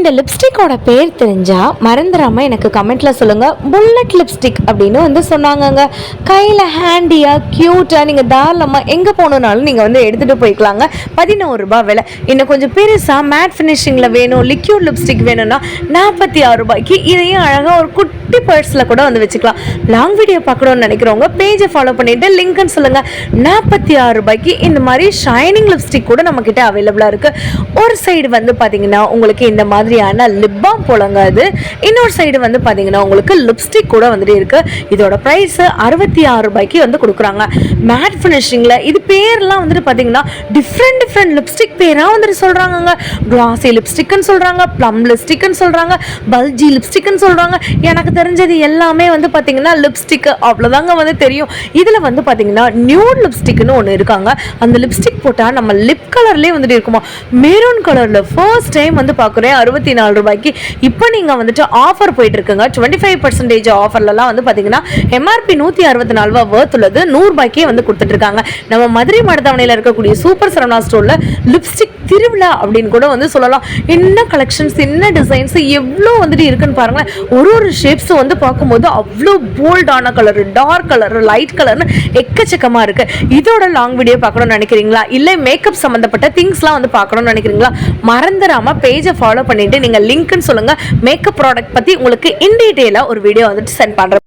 இந்த லிப்ஸ்டிக்கோட பேர் தெரிஞ்சா மறந்துடாம எனக்கு கமெண்ட்ல சொல்லுங்க. புல்லட் லிப்ஸ்டிக் அப்படின்னு வந்து சொன்னாங்கங்க. கையில ஹேண்டியா கியூட்டா நீங்க தாராளமா எங்க போகணும்னாலும் நீங்க வந்து எடுத்துட்டு போய்க்கலாங்க. 11 ரூபாய் விலை. இன்னும் கொஞ்சம் பெருசா மேட் ஃபினிஷிங்ல வேணும், லிக்யூட் லிப்ஸ்டிக் வேணும்னா 46 ரூபாய்க்கு இதையும் அழகா ஒரு குட்டி பர்ஸ்ல கூட வந்து வச்சுக்கலாம். லாங் வீடியோ பார்க்கணும்னு நினைக்கிறவங்க பேஜை ஃபாலோ பண்ணிட்டு லிங்க்னு சொல்லுங்க. 46 ரூபாய்க்கு இந்த மாதிரி ஷைனிங் லிப்ஸ்டிக் கூட நம்ம கிட்ட அவைலபிளா இருக்கு. ஒரு சைடு வந்து பாத்தீங்கன்னா உங்களுக்கு இந்த மாதிரியான லிப் பாம் போலங்க. அது இன்னொரு சைடு வந்து பாத்தீங்கன்னா உங்களுக்கு லிப்ஸ்டிக் கூட வந்துட்டு இருக்கு. இதோட பிரைஸ் 66 ரூபாய்க்கு வந்து கொடுக்குறாங்க. மேட் ஃபினிஷிங்ல இது பேர்லாம் வந்துட்டு பாத்தீங்கன்னா டிஃப்ரெண்ட் லிப்ஸ்டிக் பேரா வந்துட்டு சொல்றாங்க. கிளாசி லிப்ஸ்டிக்னு சொல்றாங்க, ப்ளம் லிப்ஸ்டிக்னு சொல்றாங்க, பல்ஜி லிப்ஸ்டிக்னு சொல்றாங்க. எனக்கு தெரிஞ்சது எல்லாமே வந்து பாத்தீங்கன்னா லிப்ஸ்டிக் அவ்வளவுதாங்க வந்து தெரியும். இதுல வந்து பாத்தீங்கன்னா நியூட் லிப்ஸ்டிக்னு ஒன்று இருக்காங்க. அந்த லிப்ஸ்டிக் போட்டா நம்ம லிப் கலர்லேயே வந்துட்டு இருக்குமா, மெரூன் கலர்ல ஃபர்ஸ்ட் டைம் வந்து பார்க்குறேன் 64 ரூபாய்க்கு. இப்போ நீங்கள் வந்துட்டு ஆஃபர் போயிட்டு இருக்குங்க. 25% ஆஃபர்லாம் வந்து பார்த்தீங்கன்னா எம்ஆர்பி 164 ரூபா வர்த் உள்ளது 100 ரூபாய்க்கே வந்து கொடுத்துட்டு இருக்காங்க. நம்ம மதுரை மடத்தவணையில் இருக்கக்கூடிய சூப்பர் சரவணா ஸ்டோர்ல லிப்ஸ்டிக் திருவிழா அப்படின்னு கூட வந்து சொல்லலாம். என்ன கலெக்ஷன்ஸ், என்ன டிசைன்ஸ், எவ்வளோ வந்துட்டு இருக்குன்னு பாருங்களேன். ஒரு ஷேப்ஸ் வந்து பார்க்கும்போது அவ்வளோ போல்டான கலர், டார்க் கலர், லைட் கலர்னு எக்கச்சக்கமா இருக்கு. இதோட லாங் வீடியோ பார்க்கணும்னு நினைக்கிறீங்களா, இல்லை மேக்கப் சம்பந்தப்பட்ட திங்ஸ்லாம் வந்து பார்க்கணும்னு நினைக்கிறீங்களா, மறந்துடாம பேஜை ஃபாலோ பண்ணிட்டு நீங்க லிங்க்னு சொல்லுங்க. மேக்கப் ப்ராடக்ட் பத்தி உங்களுக்கு இன் டீடைலா ஒரு வீடியோ வந்துட்டு சென்ட் பண்றேன்.